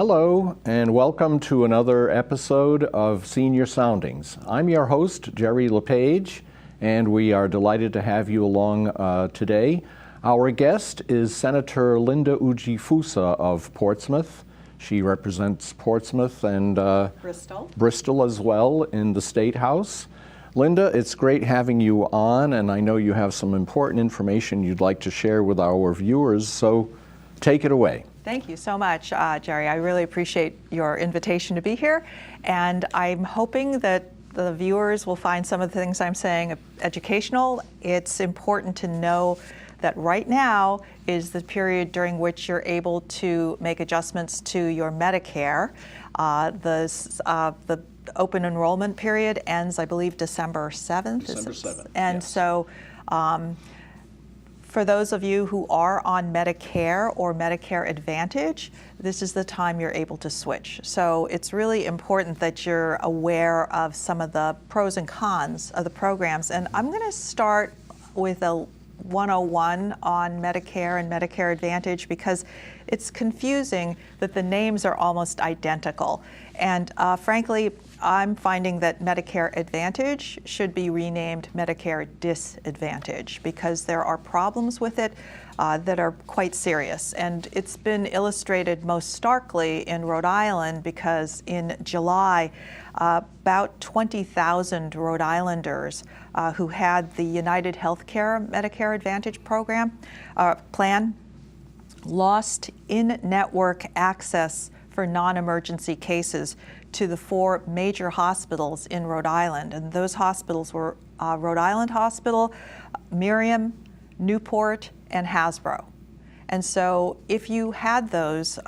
Hello, and welcome to another episode of Senior Soundings. I'm your host, Gerry LePage, and we are delighted to have you along today. Our guest is Senator Linda Ujifusa of Portsmouth. She represents Portsmouth and Bristol as well in the State House. Linda, it's great having you on, and I know you have some important information you'd like to share with our viewers, so take it away. Thank you so much, Gerry. I really appreciate your invitation to be here, and I'm hoping that the viewers will find some of the things I'm saying educational. It's important to know that right now is the period during which you're able to make adjustments to your Medicare. The open enrollment period ends, I believe, December 7th. December 7th, And yes. so for those of you who are on Medicare or Medicare Advantage, this is the time you're able to switch. So it's really important that you're aware of some of the pros and cons of the programs. And I'm going to start with a 101 on Medicare and Medicare Advantage because it's confusing that the names are almost identical. And frankly, I'm finding that Medicare Advantage should be renamed Medicare Disadvantage because there are problems with it that are quite serious. And it's been illustrated most starkly in Rhode Island because in July, about 20,000 Rhode Islanders who had the United Healthcare Medicare Advantage plan lost in-network access for non-emergency cases to the 4 major hospitals in Rhode Island. And those hospitals were Rhode Island Hospital, Miriam, Newport, and Hasbro. And so if you had those,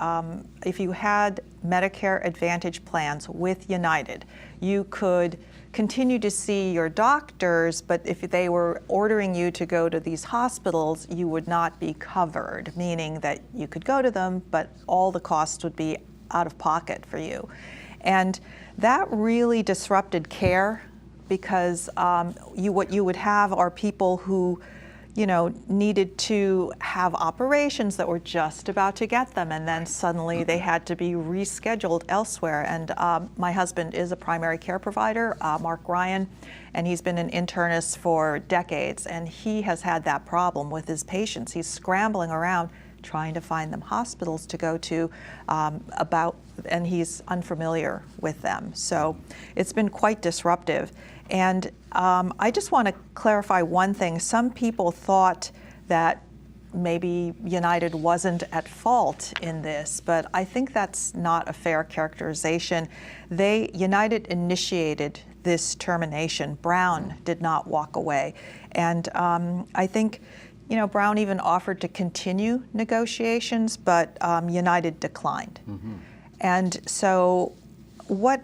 if you had Medicare Advantage plans with United, you could continue to see your doctors, but if they were ordering you to go to these hospitals, you would not be covered, meaning that you could go to them, but all the costs would be out of pocket for you. And that really disrupted care because what you would have are people who needed to have operations that were just about to get them, and then suddenly they had to be rescheduled elsewhere. And my husband is a primary care provider, Mark Ryan, and he's been an internist for decades, and he has had that problem with his patients. He's scrambling around trying to find them hospitals to go to and he's unfamiliar with them. So it's been quite disruptive. And I just want to clarify one thing. Some people thought that maybe United wasn't at fault in this, but I think that's not a fair characterization. United initiated this termination. Brown did not walk away. And I think Brown even offered to continue negotiations, but United declined. Mm-hmm. And so what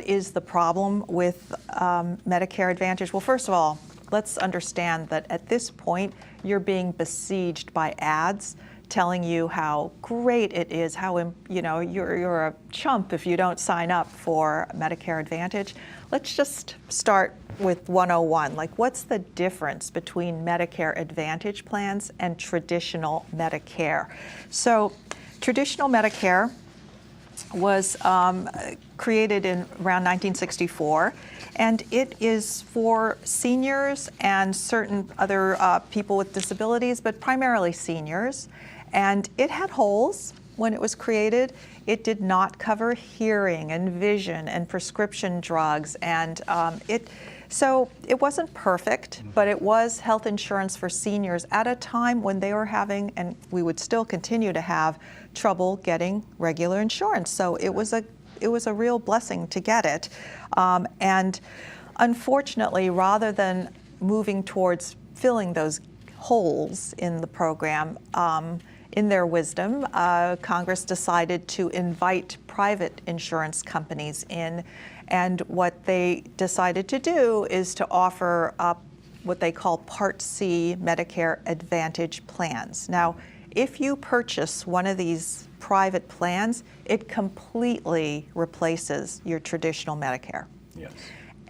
is the problem with Medicare Advantage? Well, first of all, let's understand that at this point, you're being besieged by ads telling you how great it is, how you're a chump if you don't sign up for Medicare Advantage. Let's just start with 101. Like, what's the difference between Medicare Advantage plans and traditional Medicare? So, traditional Medicare was created in around 1964, and it is for seniors and certain other people with disabilities, but primarily seniors. And it had holes when it was created. It did not cover hearing and vision and prescription drugs, and so it wasn't perfect, but it was health insurance for seniors at a time when they were having, and we would still continue to have, trouble getting regular insurance. So it was a real blessing to get it. And unfortunately, rather than moving towards filling those holes in the program, in their wisdom, Congress decided to invite private insurance companies in. And what they decided to do is to offer what they call Part C Medicare Advantage plans. Now, if you purchase one of these private plans, it completely replaces your traditional Medicare. Yes.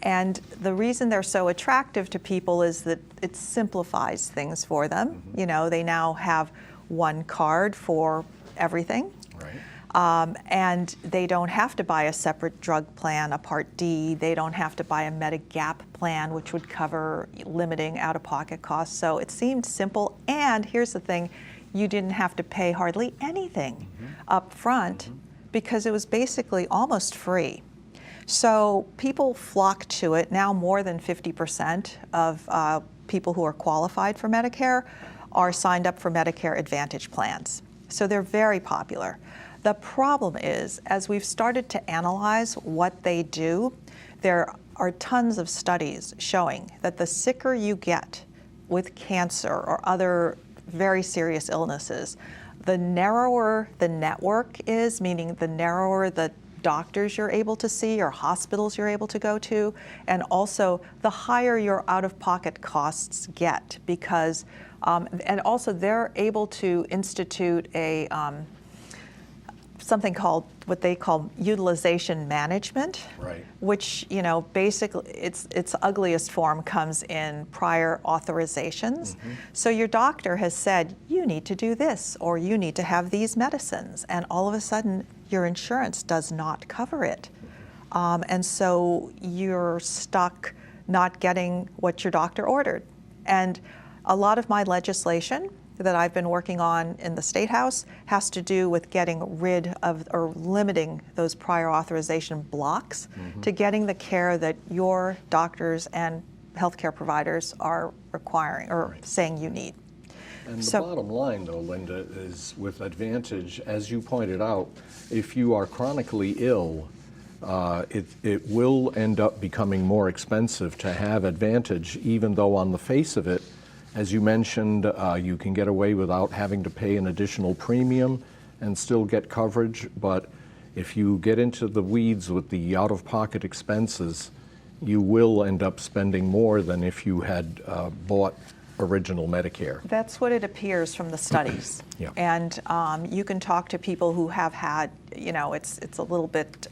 And the reason they're so attractive to people is that it simplifies things for them. Mm-hmm. They now have one card for everything. Right. And they don't have to buy a separate drug plan, a Part D. They don't have to buy a Medigap plan, which would cover limiting out-of-pocket costs. So it seemed simple. And here's the thing, you didn't have to pay hardly anything up front because it was basically almost free. So people flock to it. Now more than 50% of people who are qualified for Medicare are signed up for Medicare Advantage plans. So they're very popular. The problem is, as we've started to analyze what they do, there are tons of studies showing that the sicker you get with cancer or other very serious illnesses, the narrower the network is, meaning the narrower the doctors you're able to see or hospitals you're able to go to, and also the higher your out-of-pocket costs get because, and also they're able to institute a something called what they call utilization management, right. which, you know, basically its ugliest form comes in prior authorizations. So your doctor has said, you need to do this, or you need to have these medicines, and all of a sudden your insurance does not cover it. And so you're stuck not getting what your doctor ordered. And a lot of my legislation that I've been working on in the State House has to do with getting rid of or limiting those prior authorization blocks to getting the care that your doctors and healthcare providers are requiring or saying you need. And the bottom line, though, Linda, is with Advantage, as you pointed out, if you are chronically ill, it will end up becoming more expensive to have Advantage, even though on the face of it, as you mentioned, you can get away without having to pay an additional premium and still get coverage. But if you get into the weeds with the out-of-pocket expenses, you will end up spending more than if you had bought original Medicare. That's what it appears from the studies. Yeah. And you can talk to people who have had, you know, it's a little bit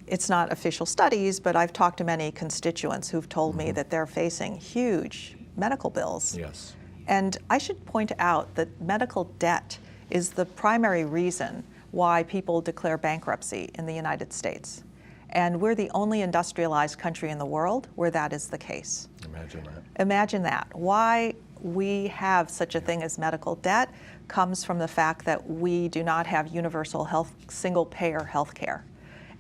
it's not official studies, but I've talked to many constituents who've told me that they're facing huge medical bills. Yes. And I should point out that medical debt is the primary reason why people declare bankruptcy in the United States. And we're the only industrialized country in the world where that is the case. Imagine that. Imagine that. Why we have such a thing as medical debt comes from the fact that we do not have universal health, single-payer health care.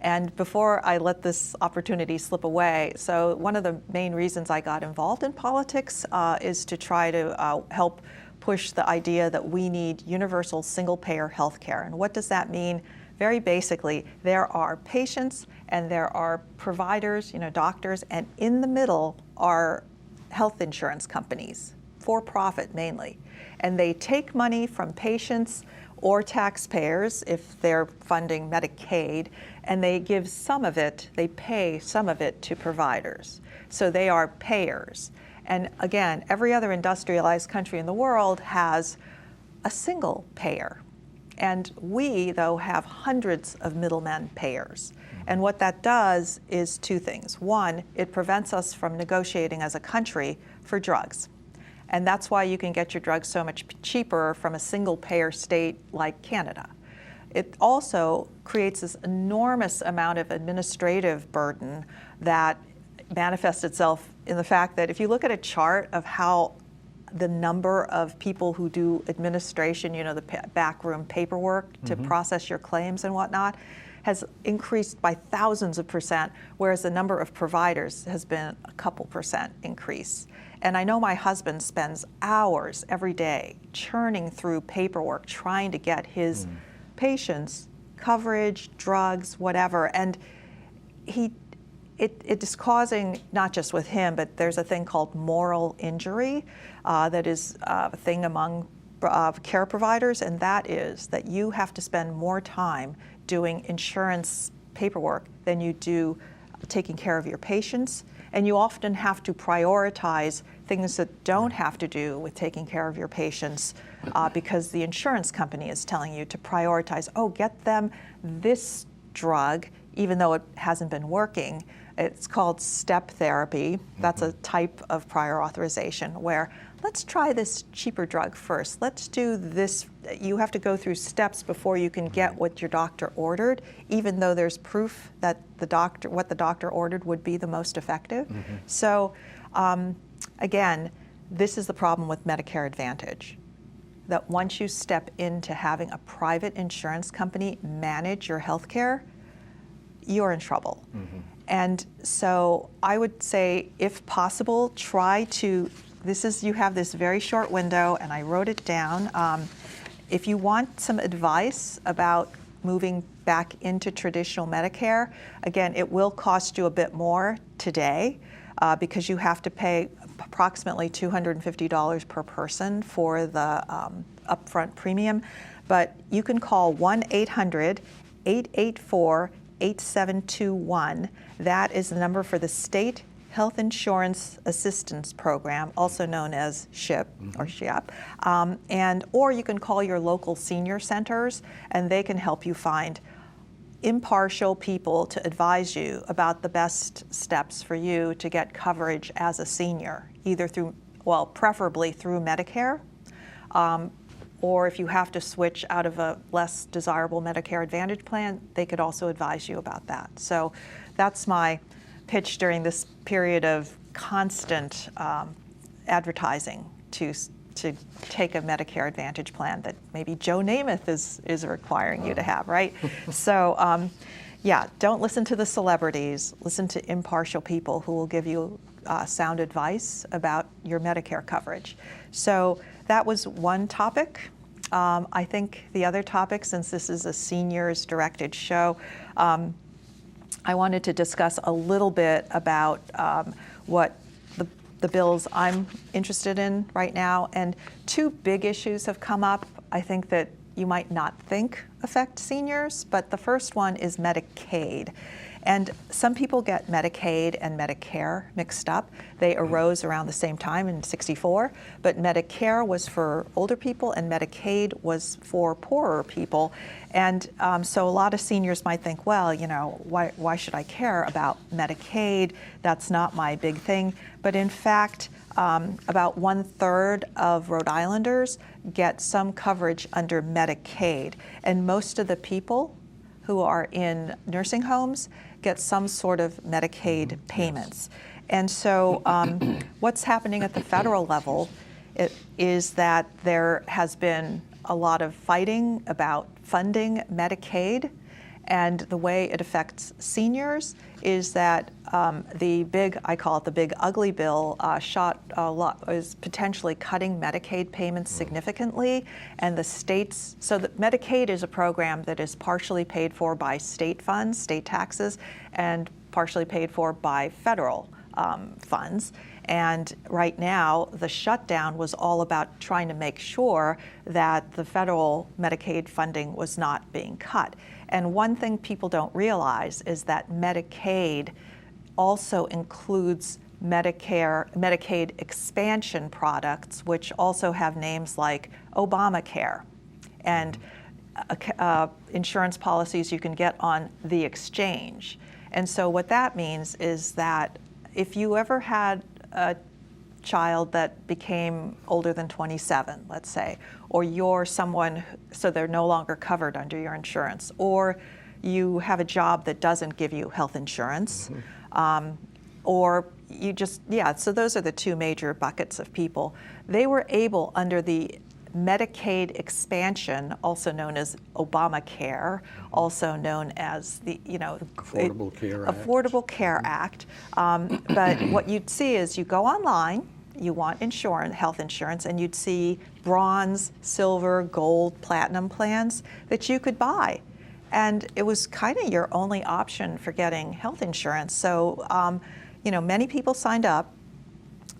And before I let this opportunity slip away, so one of the main reasons I got involved in politics is to try to help push the idea that we need universal single-payer health care. And what does that mean? Very basically, there are patients and there are providers, you know, doctors, and in the middle are health insurance companies, for profit mainly. And they take money from patients or taxpayers if they're funding Medicaid, and they give some of it, they pay some of it to providers. So they are payers. And again, every other industrialized country in the world has a single payer. And we, though, have hundreds of middlemen payers. And what that does is two things. One, it prevents us from negotiating as a country for drugs. And that's why you can get your drugs so much cheaper from a single payer state like Canada. It also creates this enormous amount of administrative burden that manifests itself in the fact that if you look at a chart of how the number of people who do administration, you know, the backroom paperwork to process your claims and whatnot, has increased by thousands of %, whereas the number of providers has been a couple % increase. And I know my husband spends hours every day churning through paperwork, trying to get his patients coverage, drugs, whatever. And it is causing, not just with him, but there's a thing called moral injury that is a thing among care providers, and that is that you have to spend more time doing insurance paperwork than you do taking care of your patients. And you often have to prioritize things that don't have to do with taking care of your patients because the insurance company is telling you to prioritize, oh, get them this drug, even though it hasn't been working. It's called step therapy. That's a type of prior authorization where let's try this cheaper drug first. Let's do this. You have to go through steps before you can get what your doctor ordered, even though there's proof that what the doctor ordered would be the most effective. So again, this is the problem with Medicare Advantage, that once you step into having a private insurance company manage your health care, you're in trouble. And so I would say, if possible, try to, you have this very short window, and I wrote it down. If you want some advice about moving back into traditional Medicare, again, it will cost you a bit more today because you have to pay approximately $250 per person for the upfront premium. But you can call 1-800-884-8721. That is the number for the State Health Insurance Assistance Program, also known as SHIP or SHIAP. Or you can call your local senior centers, and they can help you find impartial people to advise you about the best steps for you to get coverage as a senior, either through, well, preferably through Medicare, or if you have to switch out of a less desirable Medicare Advantage plan, they could also advise you about that. So that's my pitch during this period of constant advertising to take a Medicare Advantage plan that maybe Joe Namath is requiring you to have, right? So yeah, don't listen to the celebrities, listen to impartial people who will give you sound advice about your Medicare coverage. So that was one topic. I think the other topic, since this is a seniors directed show, I wanted to discuss a little bit about what the bills I'm interested in right now. And two big issues have come up, I think, that you might not think affect seniors, but the first one is Medicaid. And some people get Medicaid and Medicare mixed up. They arose around the same time in '64, but Medicare was for older people and Medicaid was for poorer people. And so a lot of seniors might think, well, you know, why should I care about Medicaid? That's not my big thing. But in fact, about 1/3 of Rhode Islanders get some coverage under Medicaid. And most of the people who are in nursing homes get some sort of Medicaid payments. And so what's happening at the federal level is that there has been a lot of fighting about funding Medicaid, and the way it affects seniors is that I call it the big ugly bill, is potentially cutting Medicaid payments significantly, and the states, so that Medicaid is a program that is partially paid for by state funds, state taxes, and partially paid for by federal funds. And right now, the shutdown was all about trying to make sure that the federal Medicaid funding was not being cut. And one thing people don't realize is that Medicaid also includes Medicaid expansion products, which also have names like Obamacare and insurance policies you can get on the exchange. And so what that means is that if you ever had a child that became older than 27, let's say, or you're someone, so they're no longer covered under your insurance, or you have a job that doesn't give you health insurance, or you just, so those are the two major buckets of people. They were able, under the Medicaid expansion, also known as Obamacare, also known as the Affordable Care Act. But what you'd see is you go online, you want health insurance, and you'd see bronze, silver, gold, platinum plans that you could buy. And it was kind of your only option for getting health insurance. So, many people signed up,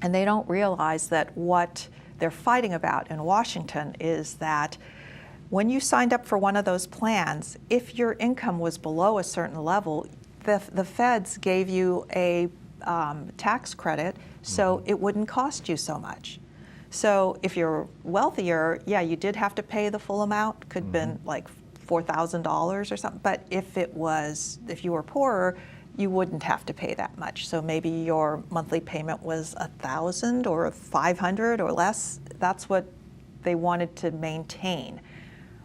and they don't realize that what they're fighting about in Washington is that when you signed up for one of those plans, if your income was below a certain level, the feds gave you a tax credit, so it wouldn't cost you so much. So if you're wealthier, you did have to pay the full amount, could have been like $4,000 or something. But if you were poorer, you wouldn't have to pay that much. So maybe your monthly payment was $1,000 or $500 or less. That's what they wanted to maintain.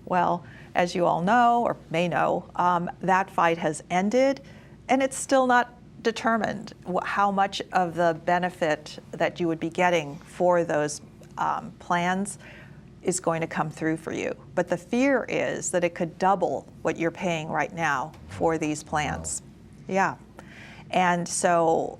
Well, as you all know or may know, that fight has ended, and it's still not determined how much of the benefit that you would be getting for those plans is going to come through for you. But the fear is that it could double what you're paying right now for these plans. Yeah. And so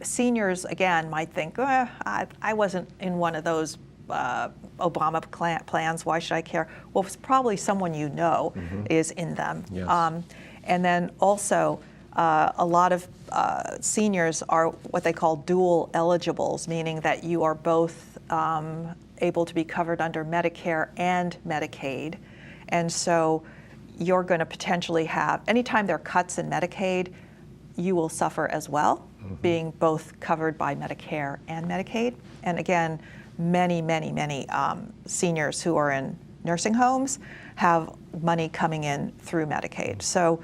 seniors, again, might think, I wasn't in one of those Obama plans, why should I care? Well, it's probably someone you know is in them. Yes. And then also, a lot of seniors are what they call dual eligibles, meaning that you are both able to be covered under Medicare and Medicaid. And so you're going to potentially have, anytime there are cuts in Medicaid, you will suffer as well, being both covered by Medicare and Medicaid. And again, many seniors who are in nursing homes have money coming in through Medicaid. So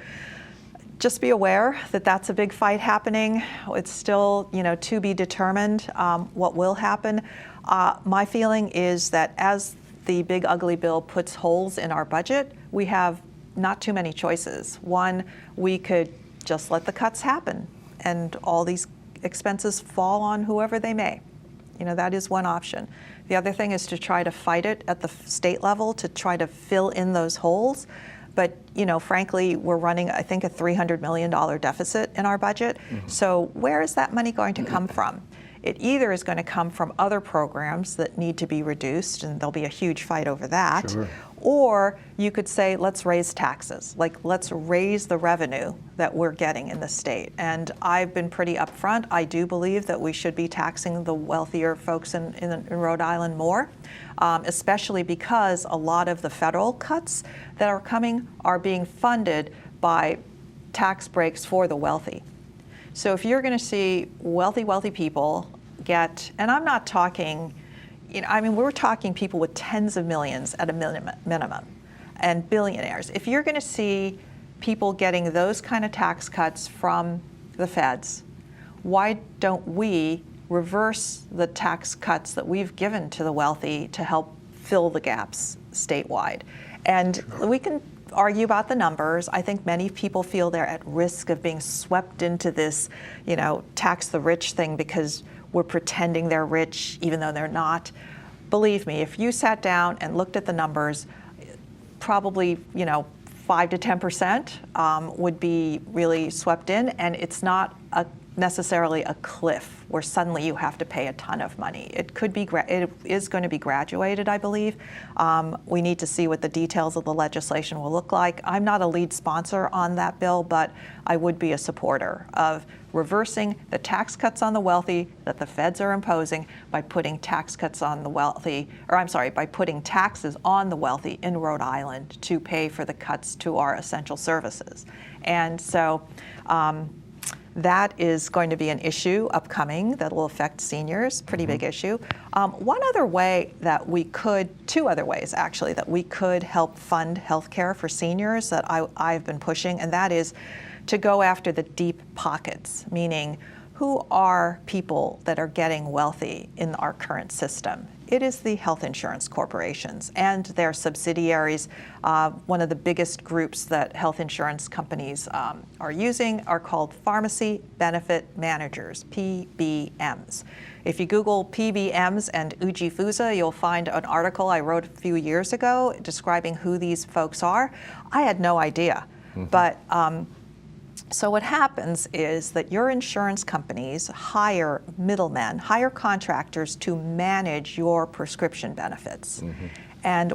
just be aware that that's a big fight happening. It's still, to be determined what will happen. My feeling is that as the big ugly bill puts holes in our budget, we have not too many choices. One, we could just let the cuts happen and all these expenses fall on whoever they may. That is one option. The other thing is to try to fight it at the state level to try to fill in those holes. But, frankly, we're running, I think, a $300 million deficit in our budget. So where is that money going to come from? It either is going to come from other programs that need to be reduced, and there'll be a huge fight over that. Sure. Or you could say, let's raise taxes. Let's raise the revenue that we're getting in the state. And I've been pretty upfront. I do believe that we should be taxing the wealthier folks in Rhode Island more, especially because a lot of the federal cuts that are coming are being funded by tax breaks for the wealthy. So if you're going to see wealthy people get, and I'm not talking, we're talking people with tens of millions at a minimum, and billionaires. If you're going to see people getting those kind of tax cuts from the feds, why don't we reverse the tax cuts that we've given to the wealthy to help fill the gaps statewide? And we can argue about the numbers. I think many people feel they're at risk of being swept into this, tax the rich thing because we're pretending they're rich even though they're not. Believe me, if you sat down and looked at the numbers, probably, 5 to 10% would be really swept in, and it's not necessarily a cliff where suddenly you have to pay a ton of money. It is going to be graduated, I believe. We need to see what the details of the legislation will look like. I'm not a lead sponsor on that bill, but I would be a supporter of reversing the tax cuts on the wealthy that the feds are imposing by putting taxes on the wealthy in Rhode Island to pay for the cuts to our essential services. And so that is going to be an issue upcoming that will affect seniors, pretty big issue. Two other ways actually, that we could help fund healthcare for seniors that I've been pushing, and that is to go after the deep pockets, meaning who are people that are getting wealthy in our current system? It is the health insurance corporations and their subsidiaries. One of the biggest groups that health insurance companies are using are called Pharmacy Benefit Managers, PBMs. If you Google PBMs and Ujifusa, you'll find an article I wrote a few years ago describing who these folks are. I had no idea, but so what happens is that your insurance companies hire middlemen, hire contractors to manage your prescription benefits. And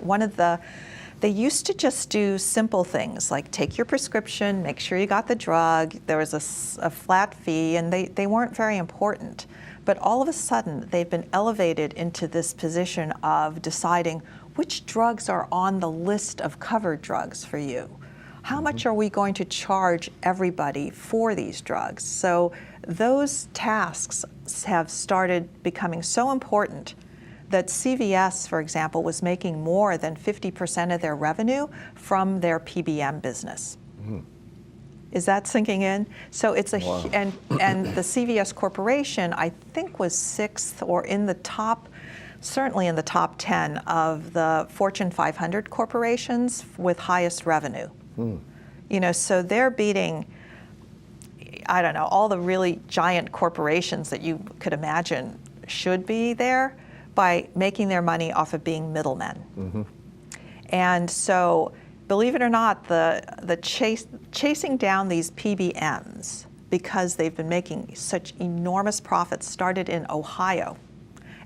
they used to just do simple things like take your prescription, make sure you got the drug, there was a flat fee, and they weren't very important. But all of a sudden, they've been elevated into this position of deciding which drugs are on the list of covered drugs for you. How much are we going to charge everybody for these drugs? So those tasks have started becoming so important that CVS, for example, was making more than 50% of their revenue from their PBM business. Is that sinking in? So it's a Wow. and the CVS Corporation, I think, was 6th or in the top, certainly in the top 10 of the Fortune 500 corporations with highest revenue. You know, so they're beating, I don't know, all the really giant corporations that you could imagine should be there by making their money off of being middlemen. And so, believe it or not, the chasing down these PBMs because they've been making such enormous profits started in Ohio,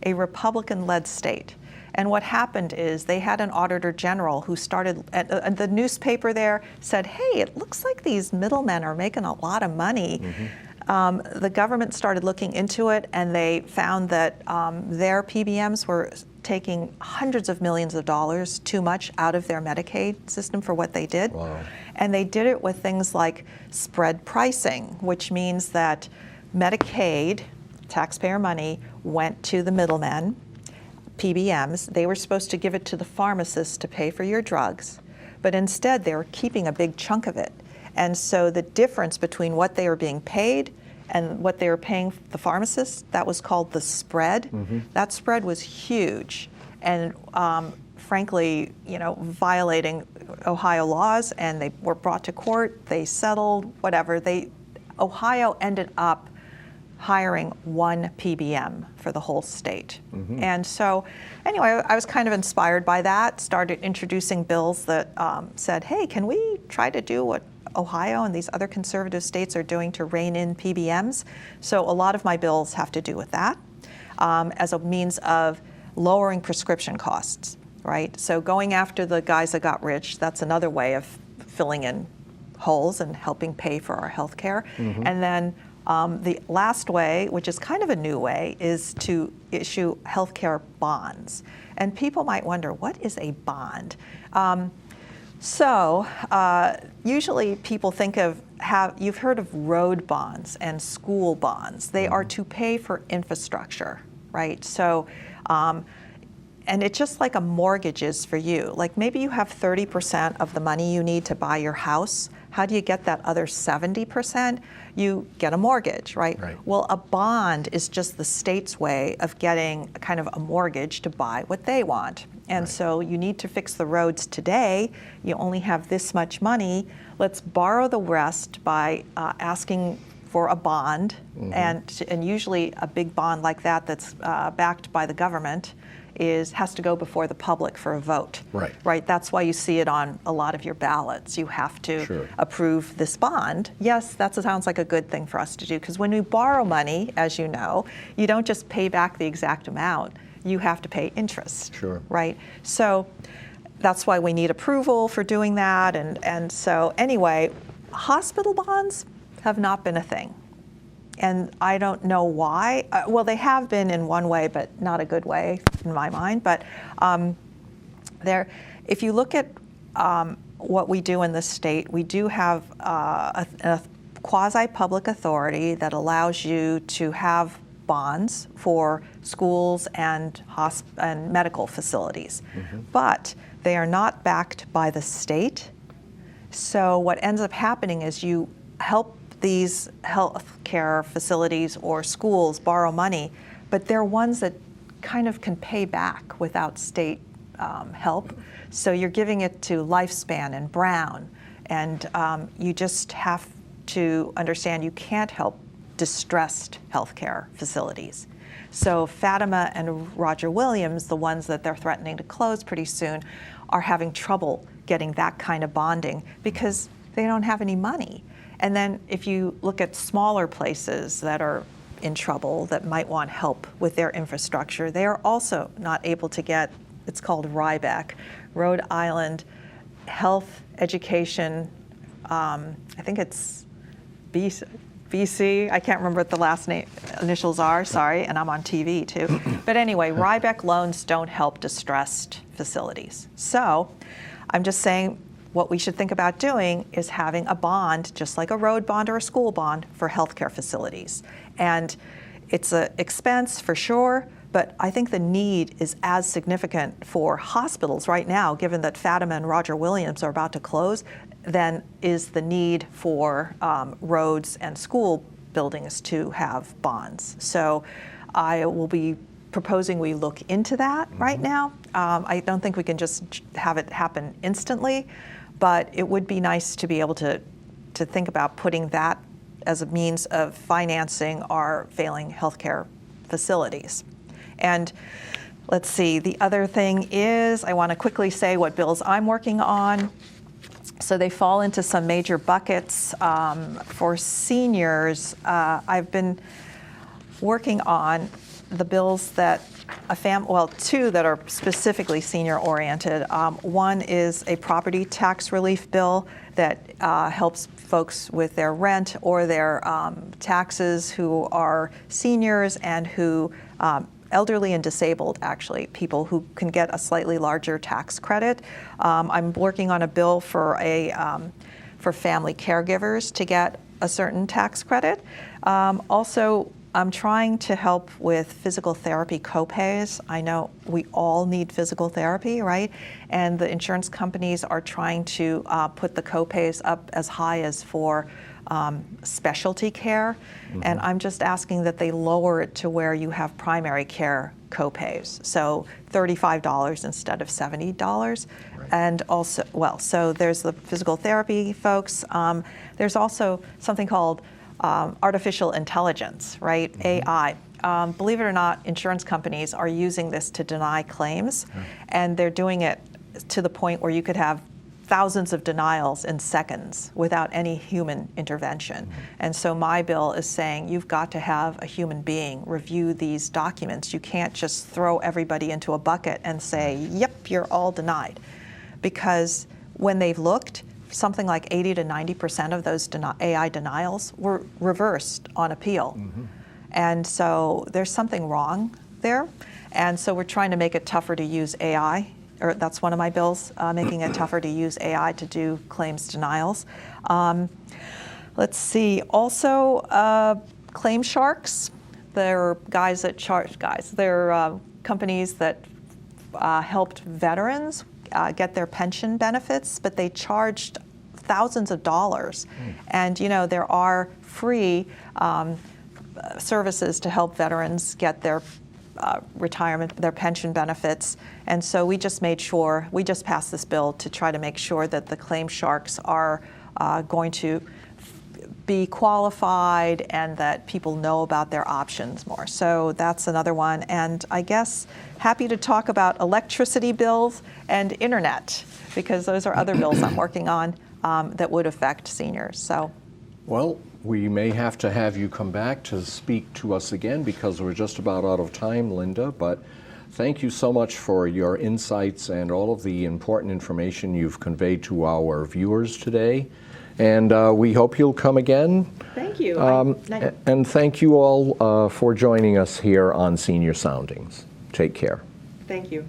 a Republican-led state. And what happened is they had an auditor general who started, the newspaper there said, hey, it looks like these middlemen are making a lot of money. The government started looking into it, and they found that their PBMs were taking hundreds of millions of dollars too much out of their Medicaid system for what they did. Wow. And they did it with things like spread pricing, which means that Medicaid, taxpayer money, went to the middlemen, PBMs. They were supposed to give it to the pharmacists to pay for your drugs, but instead they were keeping a big chunk of it. And so the difference between what they were being paid and what they were paying the pharmacists, that was called the spread. That spread was huge, and frankly, you know, violating Ohio laws, and they were brought to court, they settled, whatever. Ohio ended up hiring one PBM for the whole state. And so anyway, I was kind of inspired by that, started introducing bills that said, hey, can we try to do what Ohio and these other conservative states are doing to rein in PBMs? So a lot of my bills have to do with that as a means of lowering prescription costs, right? So going after the guys that got rich, that's another way of filling in holes and helping pay for our health care. And then the last way, which is kind of a new way, is to issue healthcare bonds. And people might wonder, what is a bond? Usually people think of, you've heard of road bonds and school bonds. They are to pay for infrastructure, right? So, and it's just like a mortgage is for you. Like maybe you have 30% of the money you need to buy your house. How do you get that other 70%? You get a mortgage, right? Well, a bond is just the state's way of getting kind of a mortgage to buy what they want. And so you need to fix the roads today. You only have this much money. Let's borrow the rest by asking for a bond, and usually a big bond like that that's backed by the government has to go before the public for a vote. Right. That's why you see it on a lot of your ballots. You have to approve this bond. Yes, that sounds like a good thing for us to do, because when we borrow money, as you know, you don't just pay back the exact amount. You have to pay interest. Right. So that's why we need approval for doing that. And so anyway, hospital bonds have not been a thing. And I don't know why. Well, they have been in one way, but not a good way in my mind. But if you look at what we do in this state, we do have a quasi-public authority that allows you to have bonds for schools and medical facilities. But they are not backed by the state. So what ends up happening is you help these healthcare facilities or schools borrow money, but they're ones that kind of can pay back without state help. So you're giving it to Lifespan and Brown, and you just have to understand you can't help distressed healthcare facilities. So Fatima and Roger Williams, the ones that they're threatening to close pretty soon, are having trouble getting that kind of bonding because they don't have any money. And then if you look at smaller places that are in trouble that might want help with their infrastructure, they are also not able to get, it's called RIBEC, Rhode Island Health Education, I think it's BC, I can't remember what the last name initials are, sorry, and I'm on TV too. But anyway, RIBEC loans don't help distressed facilities. So I'm just saying, what we should think about doing is having a bond, just like a road bond or a school bond, for healthcare facilities. And it's an expense for sure, but I think the need is as significant for hospitals right now, given that Fatima and Roger Williams are about to close. then is the need for roads and school buildings to have bonds. So I will be proposing we look into that right now. I don't think we can just have it happen instantly, but it would be nice to be able to think about putting that as a means of financing our failing healthcare facilities. And let's see, the other thing is I want to quickly say what bills I'm working on. So they fall into some major buckets. For seniors, I've been working on the bills that two that are specifically senior oriented. One is a property tax relief bill that helps folks with their rent or their taxes who are seniors and who elderly and disabled, actually, people who can get a slightly larger tax credit. I'm working on a bill for family caregivers to get a certain tax credit. Also, I'm trying to help with physical therapy copays. I know we all need physical therapy, right? And the insurance companies are trying to put the copays up as high as for specialty care. And I'm just asking that they lower it to where you have primary care copays. So $35 instead of $70. Right. And also, so there's the physical therapy folks. There's also something called artificial intelligence, right? AI. Believe it or not, insurance companies are using this to deny claims, and they're doing it to the point where you could have thousands of denials in seconds without any human intervention. And so my bill is saying you've got to have a human being review these documents. You can't just throw everybody into a bucket and say, yep, you're all denied. Because when they've looked, something like 80 to 90% of those AI denials were reversed on appeal. And so there's something wrong there. And so we're trying to make it tougher to use AI, or that's one of my bills, making it tougher to use AI to do claims denials. Let's see, also claim sharks. They're guys that charge guys. They're companies that helped veterans get their pension benefits, but they charged thousands of dollars. And there are free services to help veterans get their retirement, their pension benefits. And so we just passed this bill to try to make sure that the claim sharks are going to be qualified and that people know about their options more. So that's another one. And I guess happy to talk about electricity bills and internet, because those are other bills I'm working on that would affect seniors. So, well, we may have to have you come back to speak to us again because we're just about out of time, Linda. But thank you so much for your insights and all of the important information you've conveyed to our viewers today. And we hope you'll come again. Thank you. And thank you all for joining us here on Senior Soundings. Take care. Thank you.